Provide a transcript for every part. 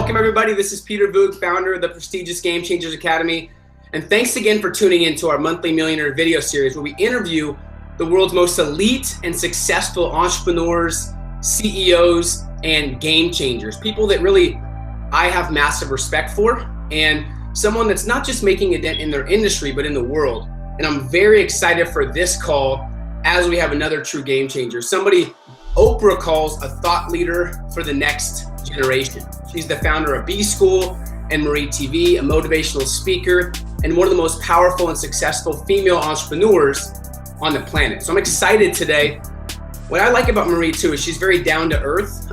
Welcome everybody. This is Peter Voogd, founder of the prestigious Game Changers Academy. And thanks again for tuning in to our Monthly Millionaire video series where we interview the world's most elite and successful entrepreneurs, CEOs, and game changers. People that really I have massive respect for, and someone that's not just making a dent in their industry, but in the world. And I'm very excited for this call as we have another true game changer. Somebody Oprah calls a thought leader for the next generation. She's the founder of B School and Marie TV, a motivational speaker, and one of the most powerful and successful female entrepreneurs on the planet. So I'm excited today. What I like about Marie too is she's very down to earth.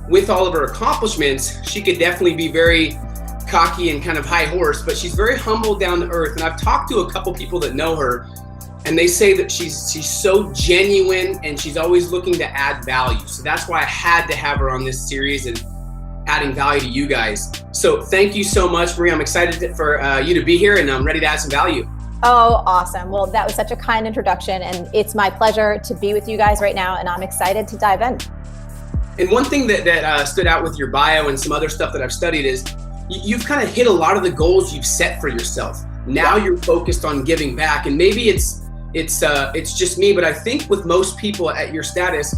With all of her accomplishments, she could definitely be very cocky and kind of high horse, but she's very humble, down to earth. And I've talked to a couple people that know her, and they say that she's so genuine and she's always looking to add value. So that's why I had to have her on this series and adding value to you guys. So thank you so much, Marie. I'm excited for you to be here, and I'm ready to add some value. Oh, awesome. Well, that was such a kind introduction, and it's my pleasure to be with you guys right now, and I'm excited to dive in. And one thing that stood out with your bio and some other stuff that I've studied is you've kind of hit a lot of the goals you've set for yourself. Now you're focused on giving back, and maybe it's just me, but I think with most people at your status,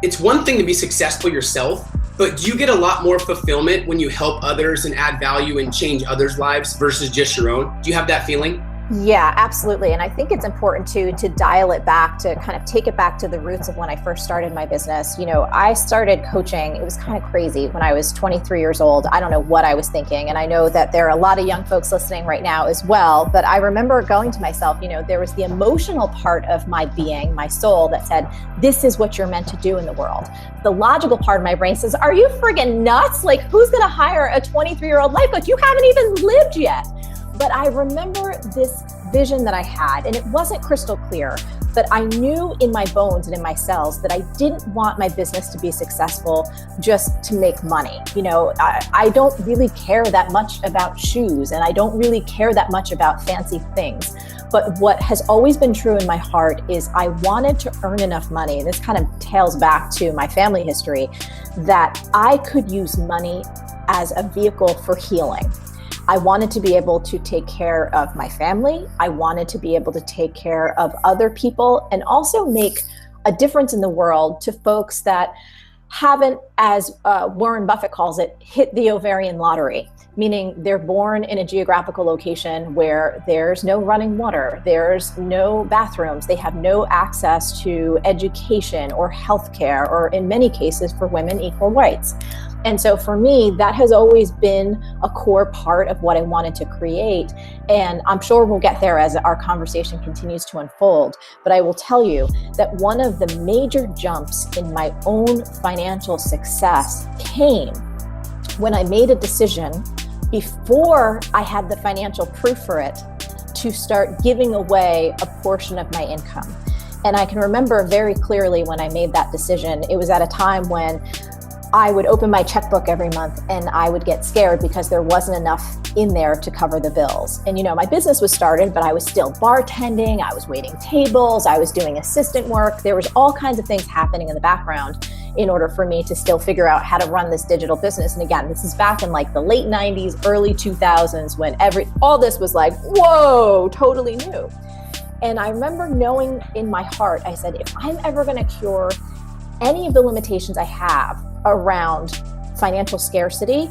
it's one thing to be successful yourself, but do you get a lot more fulfillment when you help others and add value and change others' lives versus just your own? Do you have that feeling? Yeah, absolutely. And I think it's important to dial it back, to kind of take it back to the roots of when I first started my business. You know, I started coaching, it was kind of crazy, when I was 23 years old. I don't know what I was thinking. And I know that there are a lot of young folks listening right now as well. But I remember going to myself, you know, there was the emotional part of my being, my soul, that said, this is what you're meant to do in the world. The logical part of my brain says, are you friggin' nuts? Like, who's going to hire a 23-year-old life coach? You haven't even lived yet. But I remember this vision that I had, and it wasn't crystal clear, but I knew in my bones and in my cells that I didn't want my business to be successful just to make money. You know, I don't really care that much about shoes, and I don't really care that much about fancy things. But what has always been true in my heart is I wanted to earn enough money, and this kind of tails back to my family history, that I could use money as a vehicle for healing. I wanted to be able to take care of my family. I wanted to be able to take care of other people and also make a difference in the world to folks that haven't, as Warren Buffett calls it, hit the ovarian lottery, meaning they're born in a geographical location where there's no running water, there's no bathrooms, they have no access to education or healthcare, or in many cases for women, equal rights. And so for me, that has always been a core part of what I wanted to create. And I'm sure we'll get there as our conversation continues to unfold. But I will tell you that one of the major jumps in my own financial success came when I made a decision, before I had the financial proof for it, to start giving away a portion of my income. And I can remember very clearly when I made that decision. It was at a time when I would open my checkbook every month and I would get scared because there wasn't enough in there to cover the bills. And you know, my business was started, but I was still bartending, I was waiting tables, I was doing assistant work. There was all kinds of things happening in the background in order for me to still figure out how to run this digital business. And again, this is back in like the late 90s, early 2000s, when all this was like, whoa, totally new. And I remember knowing in my heart, I said, if I'm ever gonna cure any of the limitations I have around financial scarcity,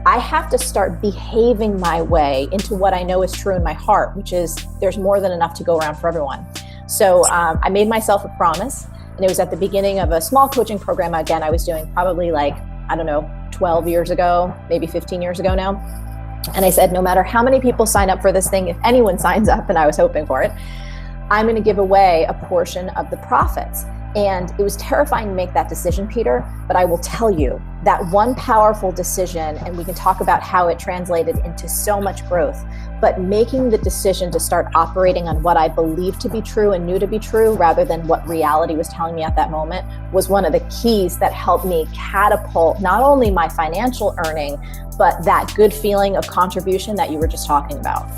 I have to start behaving my way into what I know is true in my heart, which is there's more than enough to go around for everyone. So I made myself a promise, and it was at the beginning of a small coaching program. Again, I was doing probably 12 years ago, maybe 15 years ago now. And I said, no matter how many people sign up for this thing, if anyone signs up, and I was hoping for it, I'm going to give away a portion of the profits. And it was terrifying to make that decision, Peter, but I will tell you that one powerful decision, and we can talk about how it translated into so much growth, but making the decision to start operating on what I believed to be true and knew to be true rather than what reality was telling me at that moment was one of the keys that helped me catapult not only my financial earning, but that good feeling of contribution that you were just talking about.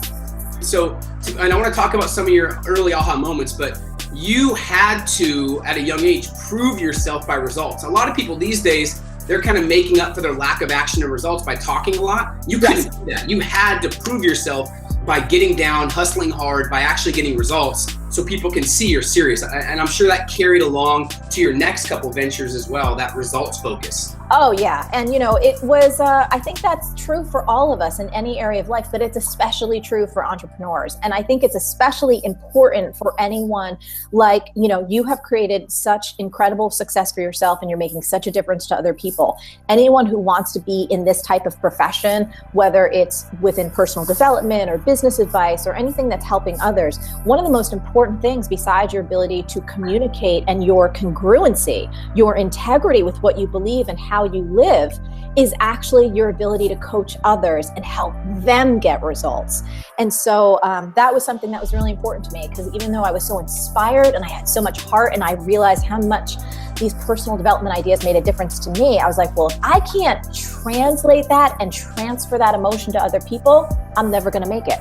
So, and I want to talk about some of your early aha moments, but you had to, at a young age, prove yourself by results. A lot of people these days, they're kind of making up for their lack of action and results by talking a lot. You couldn't do that. You had to prove yourself by getting down, hustling hard, by actually getting results so people can see you're serious. And I'm sure that carried along to your next couple ventures as well, that results focus. Oh yeah. And it was, I think that's true for all of us in any area of life, but it's especially true for entrepreneurs. And I think it's especially important for anyone like, you have created such incredible success for yourself and you're making such a difference to other people. Anyone who wants to be in this type of profession, whether it's within personal development or business advice or anything that's helping others, one of the most important things besides your ability to communicate and your congruency, your integrity with what you believe and how you live, is actually your ability to coach others and help them get results. And so that was something that was really important to me, because even though I was so inspired and I had so much heart and I realized how much these personal development ideas made a difference to me, I was like, well, if I can't translate that and transfer that emotion to other people, I'm never going to make it.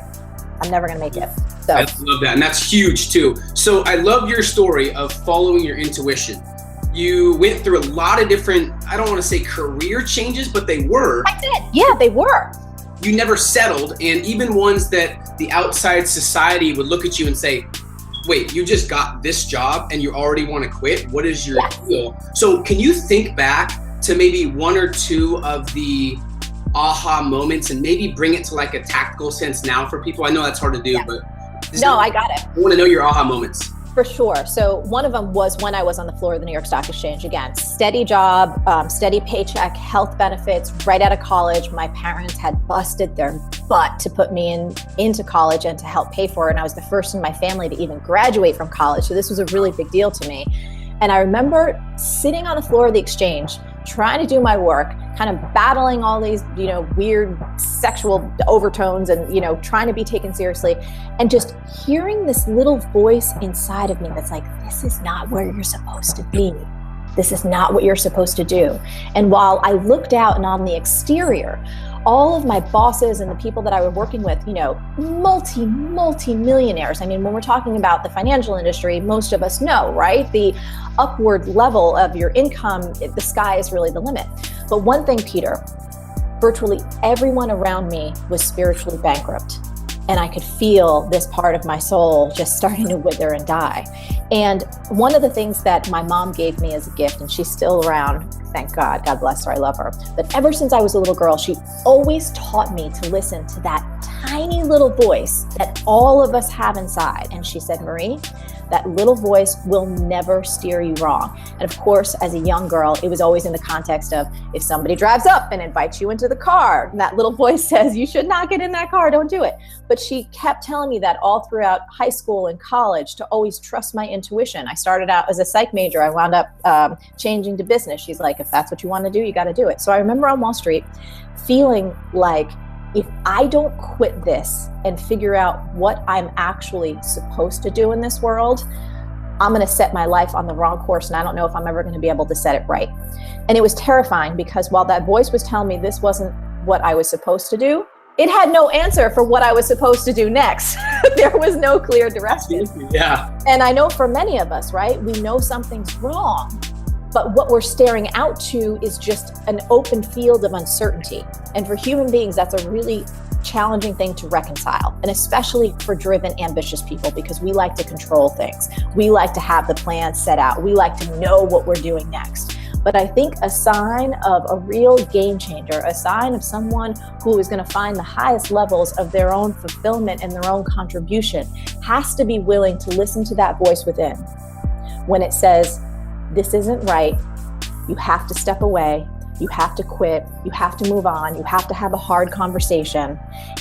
I'm never going to make it. So I love that. And that's huge too. So I love your story of following your intuition. You went through a lot of different, I don't want to say career changes, but they were. I did. Yeah, they were. You never settled. And even ones that the outside society would look at you and say, wait, you just got this job and you already want to quit? What is your deal? So can you think back to maybe one or two of the aha moments and maybe bring it to like a tactical sense now for people? I know that's hard to do, but I got it. I want to know your aha moments. For sure. So one of them was when I was on the floor of the New York Stock Exchange. Again, steady job, steady paycheck, health benefits, right out of college. My parents had busted their butt to put me into college and to help pay for it. And I was the first in my family to even graduate from college. So this was a really big deal to me. And I remember sitting on the floor of the exchange, trying to do my work, kind of battling all these, weird sexual overtones and, trying to be taken seriously, and just hearing this little voice inside of me that's like, this is not where you're supposed to be. This is not what you're supposed to do. And while I looked out and on the exterior, all of my bosses and the people that I was working with, multi-millionaires. I mean, when we're talking about the financial industry, most of us know, right? The upward level of your income, the sky is really the limit. But one thing, Peter, virtually everyone around me was spiritually bankrupt. And I could feel this part of my soul just starting to wither and die. And one of the things that my mom gave me as a gift, and she's still around, thank God, God bless her, I love her. But ever since I was a little girl, she always taught me to listen to that tiny little voice that all of us have inside. And she said, Marie, that little voice will never steer you wrong. And of course, as a young girl, it was always in the context of if somebody drives up and invites you into the car, that little voice says, you should not get in that car, don't do it. But she kept telling me that all throughout high school and college to always trust my intuition. I started out as a psych major. I wound up changing to business. She's like, if that's what you want to do, you got to do it. So I remember on Wall Street feeling like, if I don't quit this and figure out what I'm actually supposed to do in this world, I'm going to set my life on the wrong course. And I don't know if I'm ever going to be able to set it right. And it was terrifying because while that voice was telling me this wasn't what I was supposed to do, it had no answer for what I was supposed to do next. There was no clear direction. Yeah. And I know for many of us, right, we know something's wrong. But what we're staring out to is just an open field of uncertainty. And for human beings, that's a really challenging thing to reconcile, and especially for driven, ambitious people, because we like to control things. We like to have the plan set out. We like to know what we're doing next. But I think a sign of a real game changer, a sign of someone who is going to find the highest levels of their own fulfillment and their own contribution, has to be willing to listen to that voice within. When it says, this isn't right, you have to step away, you have to quit, you have to move on, you have to have a hard conversation,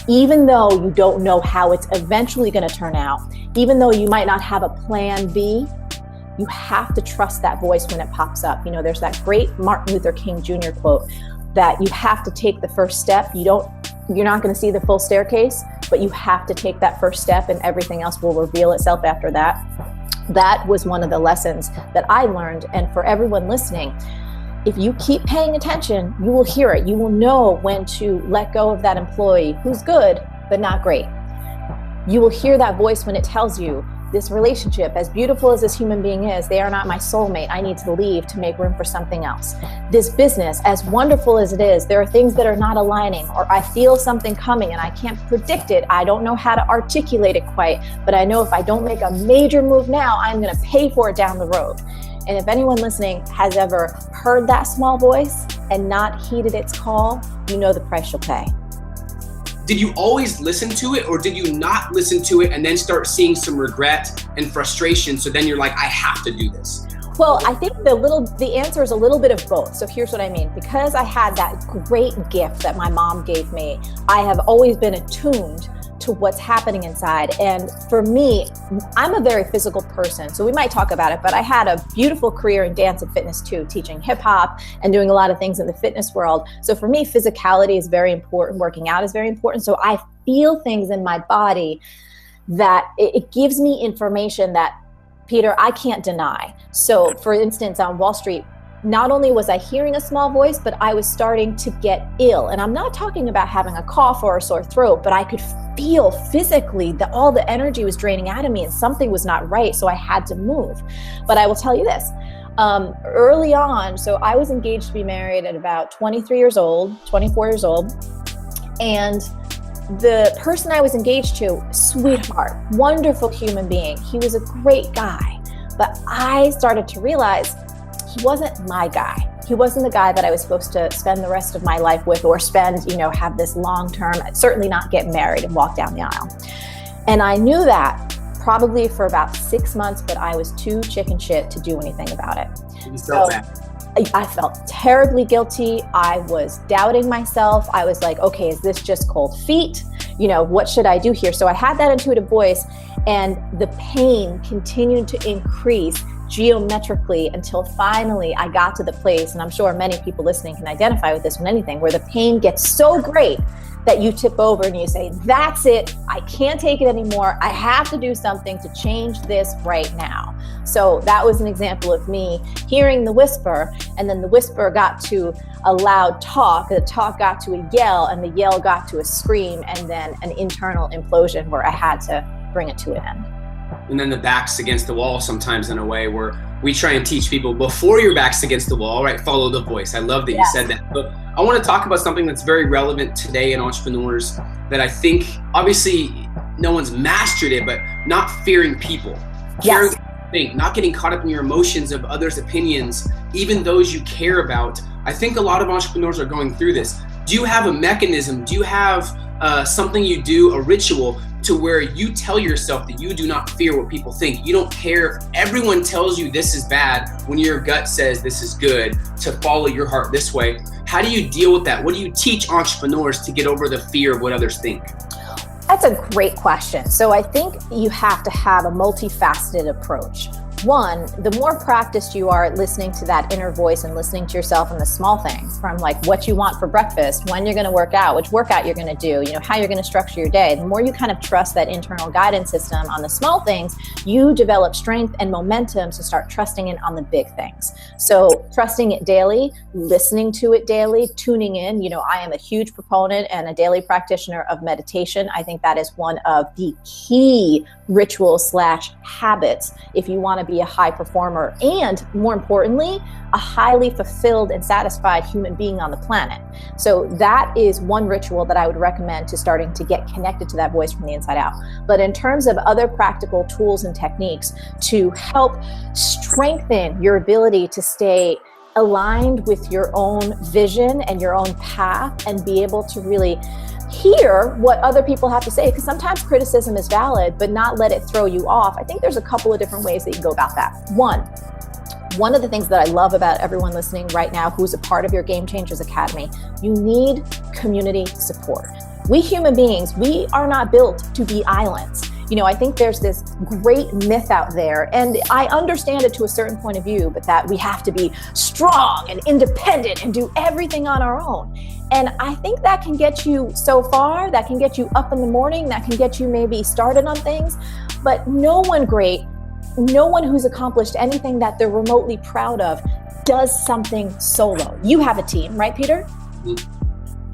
even though you don't know how it's eventually going to turn out, even though you might not have a plan B, you have to trust that voice when it pops up. There's that great Martin Luther King Jr. quote that you have to take the first step. You're not going to see the full staircase, but you have to take that first step and everything else will reveal itself after that. That was one of the lessons that I learned. And for everyone listening, if you keep paying attention, you will hear it. You will know when to let go of that employee who's good, but not great. You will hear that voice when it tells you this relationship, as beautiful as this human being is, they are not my soulmate. I need to leave to make room for something else. This business, as wonderful as it is, there are things that are not aligning, or I feel something coming and I can't predict it. I don't know how to articulate it quite, but I know if I don't make a major move now, I'm going to pay for it down the road. And if anyone listening has ever heard that small voice and not heeded its call, you know the price you'll pay. Did you always listen to it, or did you not listen to it and then start seeing some regret and frustration? So then you're like, I have to do this. Well, I think the answer is a little bit of both. So here's what I mean. Because I had that great gift that my mom gave me, I have always been attuned to what's happening inside. And for me, I'm a very physical person. So we might talk about it, but I had a beautiful career in dance and fitness too, teaching hip hop and doing a lot of things in the fitness world. So for me, physicality is very important. Working out is very important. So I feel things in my body that it gives me information that, Peter, I can't deny. So for instance, on Wall Street, not only was I hearing a small voice, but I was starting to get ill. And I'm not talking about having a cough or a sore throat, but I could feel physically that all the energy was draining out of me and something was not right. So I had to move. But I will tell you this, early on, so I was engaged to be married at about 24 years old. And the person I was engaged to, sweetheart, wonderful human being. He was a great guy. But I started to realize he wasn't my guy. He wasn't the guy that I was supposed to spend the rest of my life with, or spend, have this long-term, certainly not get married and walk down the aisle. And I knew that probably for about 6 months, but I was too chicken shit to do anything about it. You felt bad. I felt terribly guilty. I was doubting myself. I was like, okay, is this just cold feet? What should I do here? So I had that intuitive voice, and the pain continued to increase geometrically until finally I got to the place, and I'm sure many people listening can identify with this one, anything, where the pain gets so great that you tip over and you say, that's it, I can't take it anymore, I have to do something to change this right now. So that was an example of me hearing the whisper, and then the whisper got to a loud talk, the talk got to a yell, and the yell got to a scream, and then an internal implosion where I had to bring it to an end. And then the back's against the wall sometimes, in a way where we try and teach people before your back's against the wall, right? Follow the voice. I love that you said that. But I want to talk about something that's very relevant today in entrepreneurs that I think, obviously, no one's mastered it, but not fearing people. Yes. Not getting caught up in your emotions of others' opinions, even those you care about. I think a lot of entrepreneurs are going through this. Do you have a mechanism? Do you have something you do, a ritual, to where you tell yourself that you do not fear what people think? You don't care if everyone tells you this is bad when your gut says this is good, to follow your heart this way. How do you deal with that? What do you teach entrepreneurs to get over the fear of what others think? That's a great question. So I think you have to have a multifaceted approach. One, the more practiced you are at listening to that inner voice and listening to yourself in the small things, from like what you want for breakfast, when you're going to work out, which workout you're going to do, how you're going to structure your day. The more you kind of trust that internal guidance system on the small things, you develop strength and momentum to start trusting it on the big things. So trusting it daily, listening to it daily, tuning in. I am a huge proponent and a daily practitioner of meditation. I think that is one of the key rituals/habits if you want to be a high performer, and more importantly, a highly fulfilled and satisfied human being on the planet. So that is one ritual that I would recommend to starting to get connected to that voice from the inside out. But in terms of other practical tools and techniques to help strengthen your ability to stay aligned with your own vision and your own path, and be able to really hear what other people have to say, because sometimes criticism is valid, but not let it throw you off. I think there's a couple of different ways that you can go about that. One of the things that I love about everyone listening right now who's a part of your Game Changers Academy, you need community support. We human beings, we are not built to be islands. I think there's this great myth out there, and I understand it to a certain point of view, but that we have to be strong and independent and do everything on our own. And I think that can get you so far, that can get you up in the morning, that can get you maybe started on things, but no one who's accomplished anything that they're remotely proud of does something solo. You have a team, right, Peter?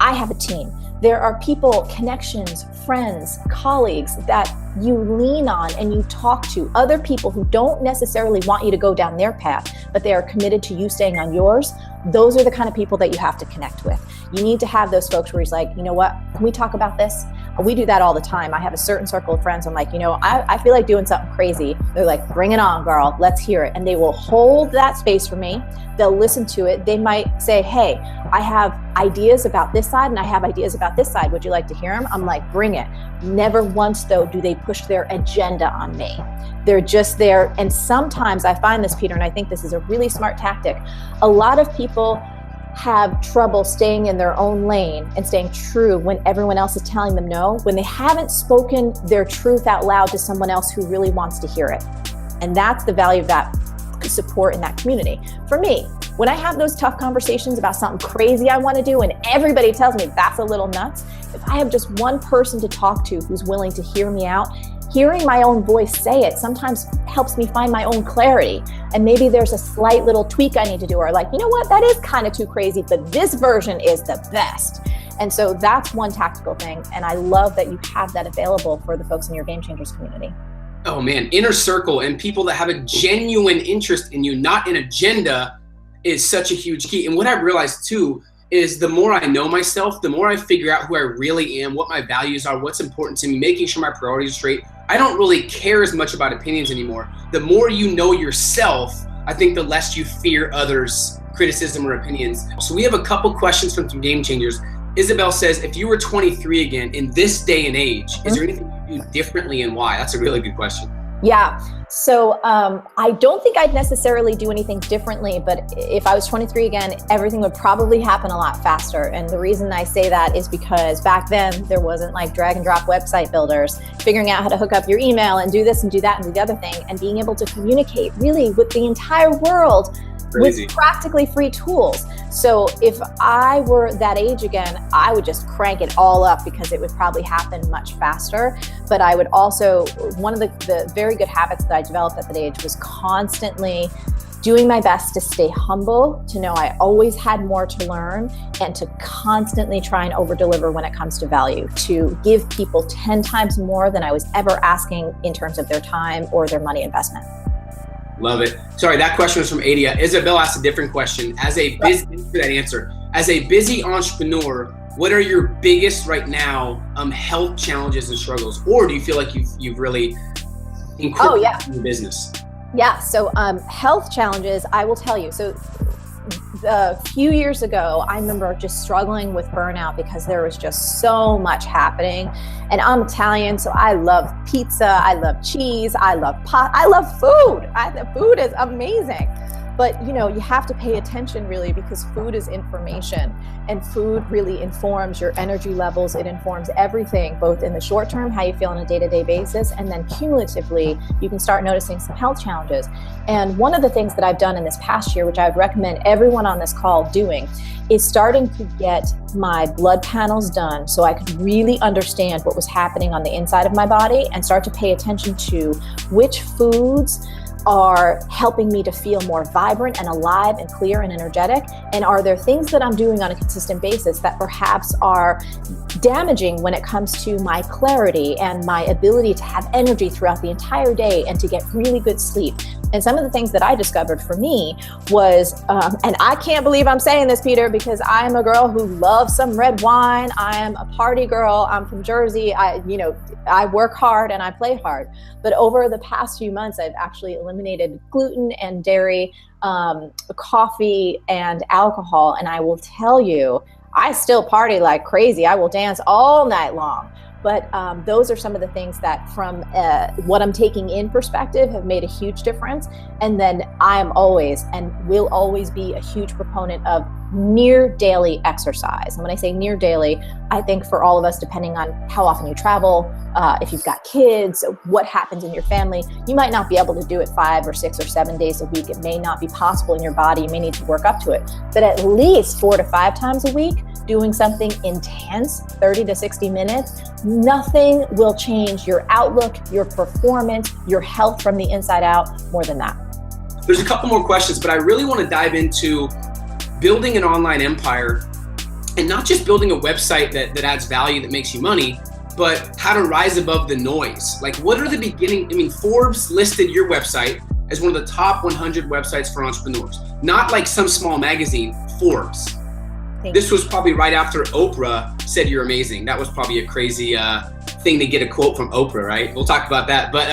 I have a team. There are people, connections, friends, colleagues that you lean on and you talk to other people who don't necessarily want you to go down their path, but they are committed to you staying on yours, those are the kind of people that you have to connect with. You need to have those folks where he's like, you know what, can we talk about this? We do that all the time. I have a certain circle of friends. I'm like, I feel like doing something crazy. They're like, bring it on, girl. Let's hear it. And they will hold that space for me. They'll listen to it. They might say, hey, I have ideas about this side and I have ideas about this side. Would you like to hear them? I'm like, bring it. Never once, though, do they push their agenda on me. They're just there. And sometimes I find this, Peter, and I think this is a really smart tactic. A lot of people have trouble staying in their own lane and staying true when everyone else is telling them no, when they haven't spoken their truth out loud to someone else who really wants to hear it. And that's the value of that support in that community. For me, when I have those tough conversations about something crazy I want to do and everybody tells me that's a little nuts, if I have just one person to talk to who's willing to hear me out, hearing my own voice say it sometimes helps me find my own clarity. And maybe there's a slight little tweak I need to do, or like, you know what, that is kind of too crazy, but this version is the best. And so that's one tactical thing. And I love that you have that available for the folks in your Game Changers community. Oh man, inner circle and people that have a genuine interest in you, not an agenda, is such a huge key. And what I've realized too is the more I know myself, the more I figure out who I really am, what my values are, what's important to me, making sure my priorities are straight. I don't really care as much about opinions anymore. The more you know yourself, I think the less you fear others' criticism or opinions. So we have a couple questions from some Game Changers. Isabel says, if you were 23 again in this day and age, is there anything you do differently and why? That's a really good question. Yeah. So I don't think I'd necessarily do anything differently, but if I was 23 again, everything would probably happen a lot faster. And the reason I say that is because back then there wasn't like drag and drop website builders, figuring out how to hook up your email and do this and do that and do the other thing, and being able to communicate really with the entire world with practically free tools. So if I were that age again, I would just crank it all up because it would probably happen much faster. But I would also, one of the very good habits that I developed at that age was constantly doing my best to stay humble, to know I always had more to learn, and to constantly try and over deliver when it comes to value, to give people 10 times more than I was ever asking in terms of their time or their money investment. Love it. Sorry, that question was from Adia. Isabel asked a different question. As a busy, for that answer, as a busy entrepreneur, what are your biggest right now health challenges and struggles? Or do you feel like you've really increased your business? Yeah. So health challenges, I will tell you. So a few years ago, I remember just struggling with burnout because there was just so much happening. And I'm Italian, so I love pizza, I love cheese, I love pot, I love food. Food is amazing. But you have to pay attention really, because food is information, and food really informs your energy levels. It informs everything, both in the short term, how you feel on a day-to-day basis, and then cumulatively, you can start noticing some health challenges. And one of the things that I've done in this past year, which I would recommend everyone on this call doing, is starting to get my blood panels done so I could really understand what was happening on the inside of my body and start to pay attention to which foods are helping me to feel more vibrant and alive and clear and energetic? And are there things that I'm doing on a consistent basis that perhaps are damaging when it comes to my clarity and my ability to have energy throughout the entire day and to get really good sleep? And some of the things that I discovered for me was, and I can't believe I'm saying this, Peter, because I'm a girl who loves some red wine. I am a party girl. I'm from Jersey. I work hard and I play hard. But over the past few months, I've actually eliminated gluten and dairy, coffee and alcohol. And I will tell you, I still party like crazy. I will dance all night long. But those are some of the things that from what I'm taking in perspective have made a huge difference. And then I am always and will always be a huge proponent of near daily exercise. And when I say near daily, I think for all of us, depending on how often you travel, if you've got kids, what happens in your family, you might not be able to do it 5 or 6 or 7 days a week. It may not be possible in your body. You may need to work up to it. But at least 4 to 5 times a week, doing something intense, 30 to 60 minutes, nothing will change your outlook, your performance, your health from the inside out more than that. There's a couple more questions, but I really want to dive into building an online empire, and not just building a website that adds value, that makes you money, but how to rise above the noise. Like, what are the beginning? I mean, Forbes listed your website as one of the top 100 websites for entrepreneurs. Not like some small magazine, Forbes. This was probably right after Oprah said you're amazing. That was probably a crazy thing to get a quote from Oprah, right? We'll talk about that. But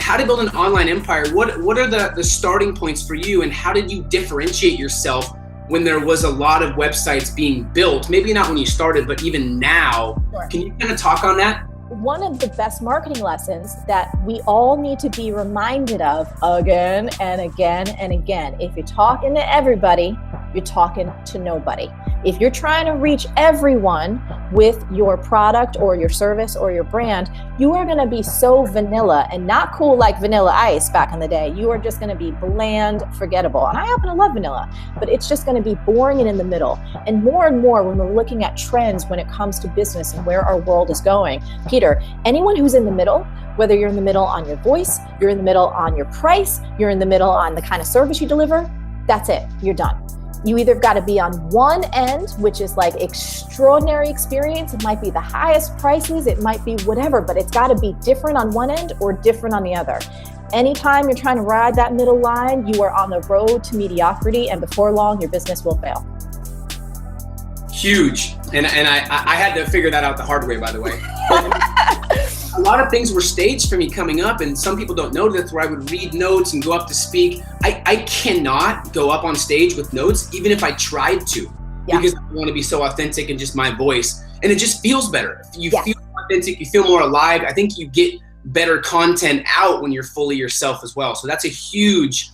how to build an online empire. What are the starting points for you, and how did you differentiate yourself when there was a lot of websites being built? Maybe not when you started, but even now. Sure. Can you kind of talk on that? One of the best marketing lessons that we all need to be reminded of again and again and again. If you're talking to everybody, you're talking to nobody. If you're trying to reach everyone with your product or your service or your brand, you are going to be so vanilla and not cool like Vanilla Ice back in the day. You are just going to be bland, forgettable. And I happen to love vanilla, but it's just going to be boring and in the middle. And more when we're looking at trends when it comes to business and where our world is going, Peter, anyone who's in the middle, whether you're in the middle on your voice, you're in the middle on your price, you're in the middle on the kind of service you deliver, that's it. You're done. You either got to be on one end, which is like extraordinary experience. It might be the highest prices, it might be whatever, but it's got to be different on one end or different on the other. Anytime you're trying to ride that middle line, you are on the road to mediocrity, and before long, your business will fail. Huge. And I had to figure that out the hard way, by the way. A lot of things were staged for me coming up, and some people don't know this, where I would read notes and go up to speak. I cannot go up on stage with notes, even if I tried to, because I want to be so authentic and just my voice. And it just feels better. You feel authentic, you feel more alive. I think you get better content out when you're fully yourself as well. So that's a huge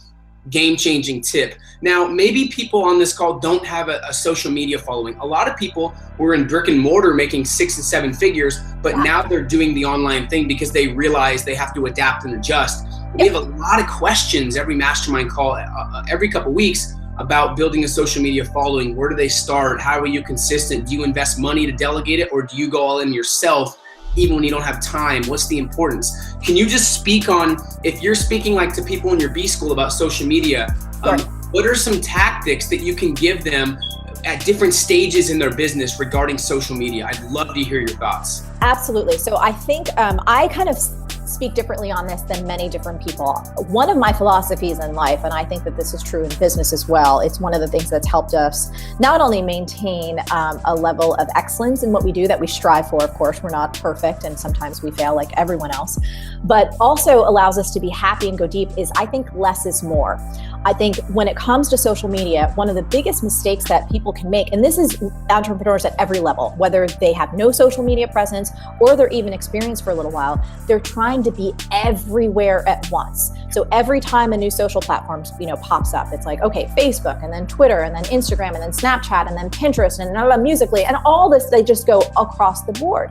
game-changing tip. Now, maybe people on this call don't have a social media following. A lot of people were in brick and mortar making 6 and 7 figures, but now they're doing the online thing because they realize they have to adapt and adjust. We have a lot of questions every mastermind call, every couple weeks, about building a social media following. Where do they start? How are you consistent? Do you invest money to delegate it, or do you go all in yourself even when you don't have time? What's the importance? Can you just speak on, if you're speaking like to people in your B school about social media, what are some tactics that you can give them at different stages in their business regarding social media? I'd love to hear your thoughts. Absolutely. So I think I kind of speak differently on this than many different people. One of my philosophies in life, and I think that this is true in business as well, it's one of the things that's helped us not only maintain a level of excellence in what we do that we strive for. Of course, we're not perfect and sometimes we fail like everyone else, but also allows us to be happy and go deep, is I think less is more. I think when it comes to social media, one of the biggest mistakes that people can make, and this is entrepreneurs at every level, whether they have no social media presence or they're even experienced for a little while, they're trying to be everywhere at once. So every time a new social platform, pops up, it's like, okay, Facebook, and then Twitter, and then Instagram, and then Snapchat, and then Pinterest, and Musical.ly, and all this, they just go across the board.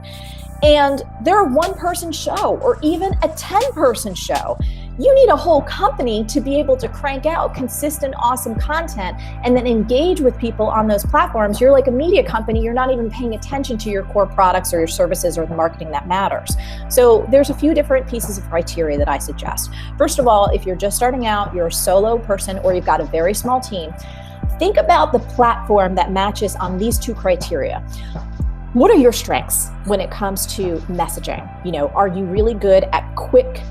And they're a one-person show or even a 10-person show. You need a whole company to be able to crank out consistent, awesome content and then engage with people on those platforms. You're like a media company. You're not even paying attention to your core products or your services or the marketing that matters. So there's a few different pieces of criteria that I suggest. First of all, if you're just starting out, you're a solo person, or you've got a very small team, think about the platform that matches on these two criteria. What are your strengths when it comes to messaging? Are you really good at quick,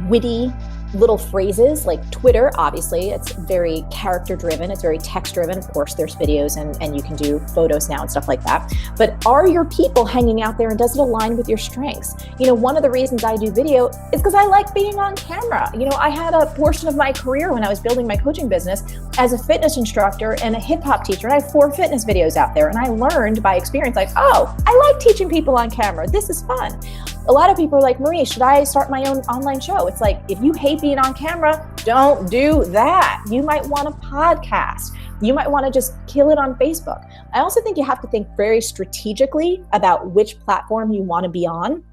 witty little phrases? Like Twitter, obviously, it's very character driven, it's very text driven. Of course, there's videos and you can do photos now and stuff like that. But are your people hanging out there, and does it align with your strengths? One of the reasons I do video is because I like being on camera. I had a portion of my career when I was building my coaching business as a fitness instructor and a hip hop teacher. And I have 4 fitness videos out there, and I learned by experience, like, oh, I like teaching people on camera. This is fun. A lot of people are like, Marie, should I start my own online show? It's like, if you hate being on camera, don't do that. You might want a podcast. You might want to just kill it on Facebook. I also think you have to think very strategically about which platform you want to be on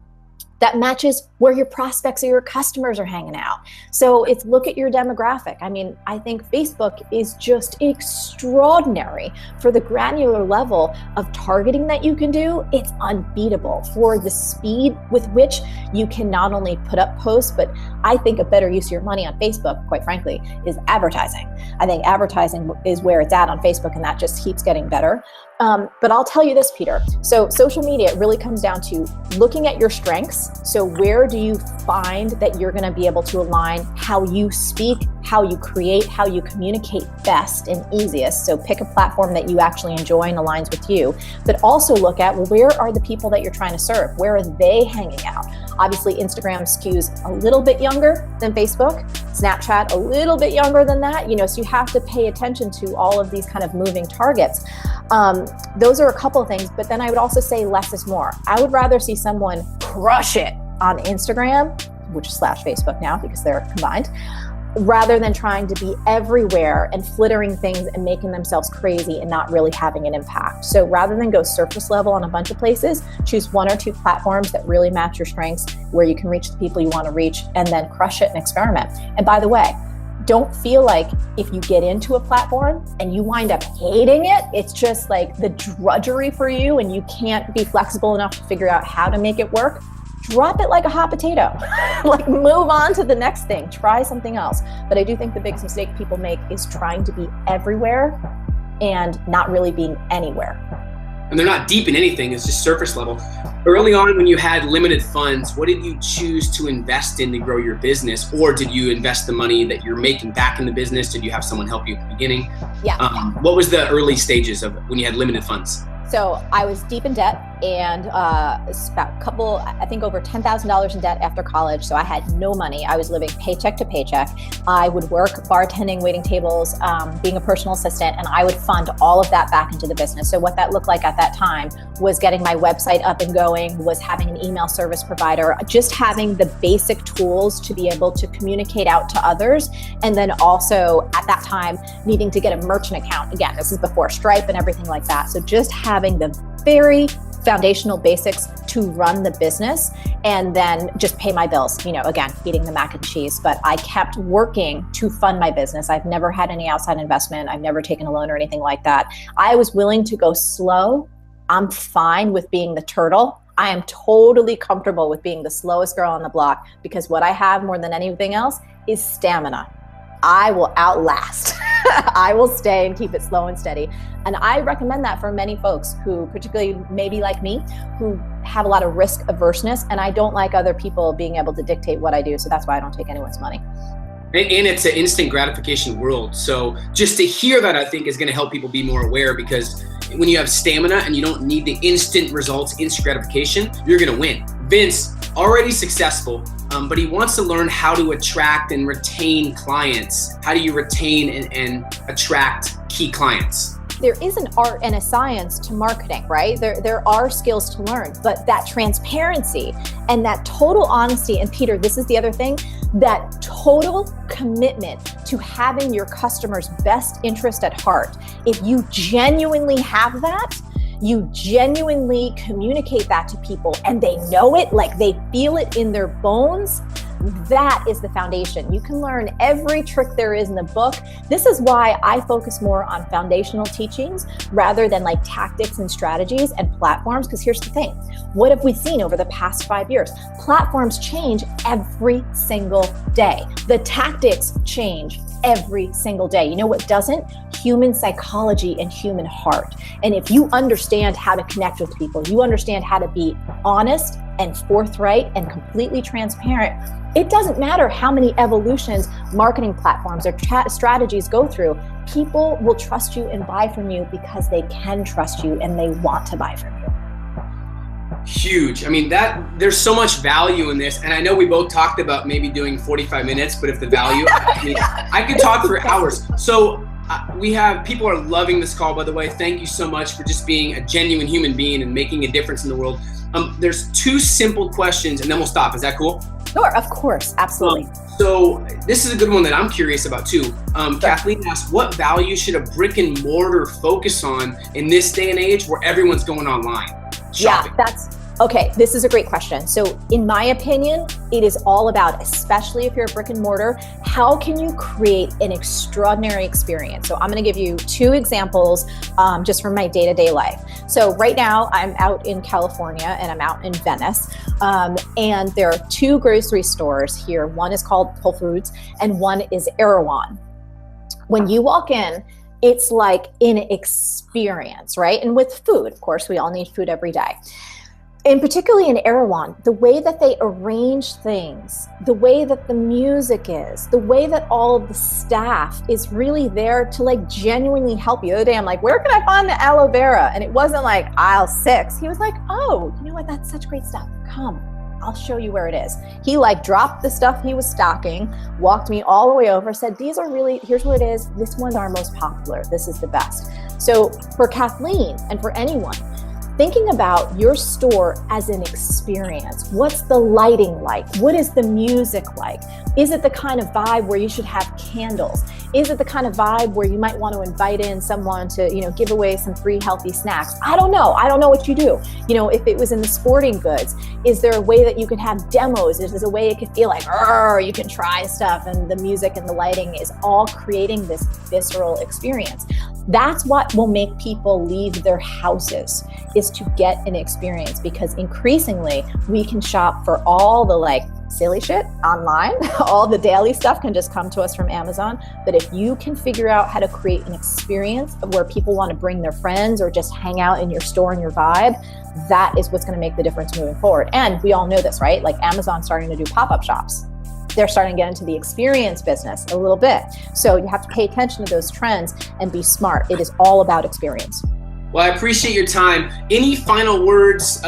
that matches where your prospects or your customers are hanging out. So it's look at your demographic. I mean, I think Facebook is just extraordinary for the granular level of targeting that you can do. It's unbeatable for the speed with which you can not only put up posts, but I think a better use of your money on Facebook, quite frankly, is advertising. I think advertising is where it's at on Facebook, and that just keeps getting better. But I'll tell you this, Peter. So social media, it really comes down to looking at your strengths. So where do you find that you're going to be able to align how you speak, how you create, how you communicate best and easiest? So pick a platform that you actually enjoy and aligns with you, but also look at, well, where are the people that you're trying to serve? Where are they hanging out? Obviously, Instagram skews a little bit younger than Facebook, Snapchat a little bit younger than that, so you have to pay attention to all of these kind of moving targets. Those are a couple of things, but then I would also say less is more. I would rather see someone crush it on Instagram, which is / Facebook now because they're combined, rather than trying to be everywhere and flittering things and making themselves crazy and not really having an impact. So rather than go surface level on a bunch of places, choose 1 or 2 platforms that really match your strengths, where you can reach the people you want to reach, and then crush it and experiment. And by the way, don't feel like if you get into a platform and you wind up hating it, it's just like the drudgery for you and you can't be flexible enough to figure out how to make it work. Drop it like a hot potato. Like, move on to the next thing, try something else. But I do think the biggest mistake people make is trying to be everywhere and not really being anywhere. And they're not deep in anything, it's just surface level. Early on, when you had limited funds, what did you choose to invest in to grow your business? Or did you invest the money that you're making back in the business? Did you have someone help you at the beginning? Yeah. What was the early stages of when you had limited funds? So I was deep in debt and I think over $10,000 in debt after college. So I had no money. I was living paycheck to paycheck. I would work bartending, waiting tables, being a personal assistant, and I would fund all of that back into the business. So what that looked like at that time was getting my website up and going, was having an email service provider, just having the basic tools to be able to communicate out to others. And then also at that time, needing to get a merchant account. Again, this is before Stripe and everything like that. So just having the very foundational basics to run the business and then just pay my bills, again, eating the mac and cheese. But I kept working to fund my business. I've never had any outside investment. I've never taken a loan or anything like that. I was willing to go slow. I'm fine with being the turtle. I am totally comfortable with being the slowest girl on the block, because what I have more than anything else is stamina. I will outlast. I will stay and keep it slow and steady. And I recommend that for many folks who, particularly maybe like me, who have a lot of risk averseness, and I don't like other people being able to dictate what I do. So that's why I don't take anyone's money. And it's an instant gratification world. So just to hear that, I think, is going to help people be more aware, because when you have stamina and you don't need the instant results, instant gratification, you're going to win. Vince, already successful, but he wants to learn how to attract and retain clients. How do you retain and attract key clients? There is an art and a science to marketing, right? There are skills to learn, but that transparency and that total honesty, and Peter, this is the other thing, that total commitment to having your customer's best interest at heart. If you genuinely have that, you genuinely communicate that to people and they know it, like they feel it in their bones, that is the foundation. You can learn every trick there is in the book. This is why I focus more on foundational teachings rather than like tactics and strategies and platforms. Because here's the thing. What have we seen over the past 5 years? Platforms change every single day. The tactics change every single day. You know what doesn't? Human psychology and human heart. And if you understand how to connect with people, you understand how to be honest and forthright and completely transparent, it doesn't matter how many evolutions marketing platforms or strategies go through. People will trust you and buy from you because they can trust you and they want to buy from you. Huge. I mean, there's so much value in this. And I know we both talked about maybe doing 45 minutes, but if the value, I could talk for hours. So people are loving this call, by the way. Thank you so much for just being a genuine human being and making a difference in the world. There's 2 simple questions and then we'll stop. Is that cool? Sure, of course, absolutely. So this is a good one that I'm curious about too. Sure. Kathleen asked, what value should a brick and mortar focus on in this day and age where everyone's going online shopping? Yeah, Okay, this is a great question. So in my opinion, it is all about, especially if you're a brick and mortar, how can you create an extraordinary experience? So I'm going to give you 2 examples just from my day-to-day life. So right now I'm out in California and I'm out in Venice. And there are 2 grocery stores here. One is called Whole Foods and one is Erewhon. When you walk in, it's like an experience, right? And with food, of course, we all need food every day. And particularly in Erewhon, the way that they arrange things, the way that the music is, the way that all of the staff is really there to like genuinely help you. The other day, I'm like, where can I find the aloe vera? And it wasn't like aisle 6. He was like, oh, you know what? That's such great stuff. Come, I'll show you where it is. He like dropped the stuff he was stocking, walked me all the way over, said, these are really, here's what it is. This one's our most popular. This is the best. So for Kathleen and for anyone, thinking about your store as an experience. What's the lighting like? What is the music like? Is it the kind of vibe where you should have candles? Is it the kind of vibe where you might want to invite in someone to, give away some free healthy snacks? I don't know. I don't know what you do. If it was in the sporting goods, is there a way that you can have demos? Is there a way it could feel like, you can try stuff, and the music and the lighting is all creating this visceral experience. That's what will make people leave their houses, is to get an experience, because increasingly we can shop for all the silly shit online. All the daily stuff can just come to us from Amazon. But if you can figure out how to create an experience of where people want to bring their friends or just hang out in your store and your vibe, that is what's going to make the difference moving forward. And we all know this, right? Like Amazon's starting to do pop-up shops. They're starting to get into the experience business a little bit. So you have to pay attention to those trends and be smart. It is all about experience. Well, I appreciate your time. Any final words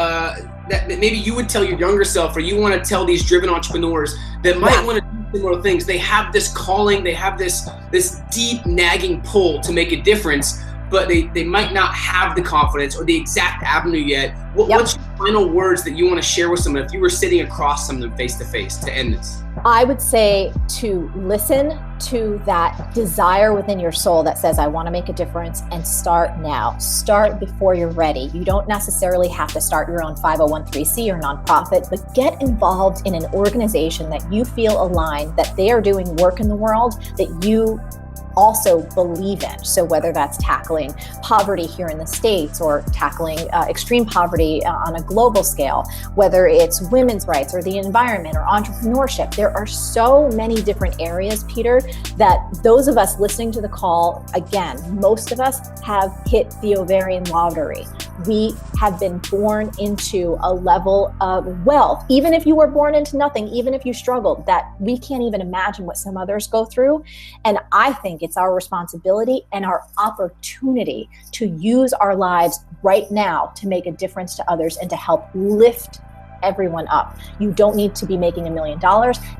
that maybe you would tell your younger self, or you want to tell these driven entrepreneurs that might want to do similar things? They have this calling, they have this deep nagging pull to make a difference, but they might not have the confidence or the exact avenue yet. What's your final words that you want to share with someone if you were sitting across from them face to face to end this? I would say to listen to that desire within your soul that says, I want to make a difference, and start now. Start before you're ready. You don't necessarily have to start your own 501(c)(3) or nonprofit, but get involved in an organization that you feel aligned, that they are doing work in the world that you also believe in. So whether that's tackling poverty here in the States or tackling extreme poverty on a global scale, whether it's women's rights or the environment or entrepreneurship, there are so many different areas, Peter, that those of us listening to the call, again, most of us have hit the ovarian lottery. We have been born into a level of wealth, even if you were born into nothing, even if you struggled, that we can't even imagine what some others go through. And I think it's our responsibility and our opportunity to use our lives right now to make a difference to others and to help lift everyone up. You don't need to be making $1 million.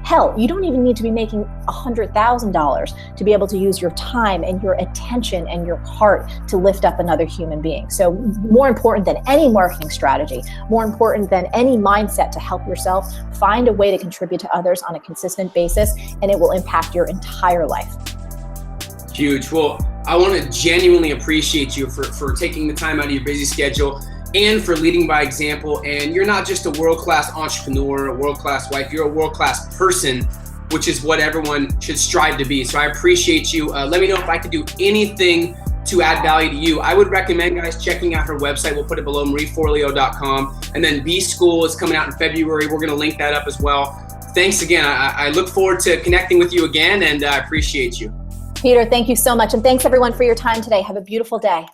Hell, you don't even need to be making $100,000 to be able to use your time and your attention and your heart to lift up another human being. So more important than any marketing strategy, more important than any mindset to help yourself, find a way to contribute to others on a consistent basis, and it will impact your entire life. Huge. Well, I want to genuinely appreciate you for taking the time out of your busy schedule and for leading by example. And you're not just a world-class entrepreneur, a world-class wife, you're a world-class person, which is what everyone should strive to be. So I appreciate you. Let me know if I could do anything to add value to you. I would recommend guys checking out her website. We'll put it below, marieforleo.com. And then B School is coming out in February. We're going to link that up as well. Thanks again. I look forward to connecting with you again, and I appreciate you. Peter, thank you so much. And thanks everyone for your time today. Have a beautiful day.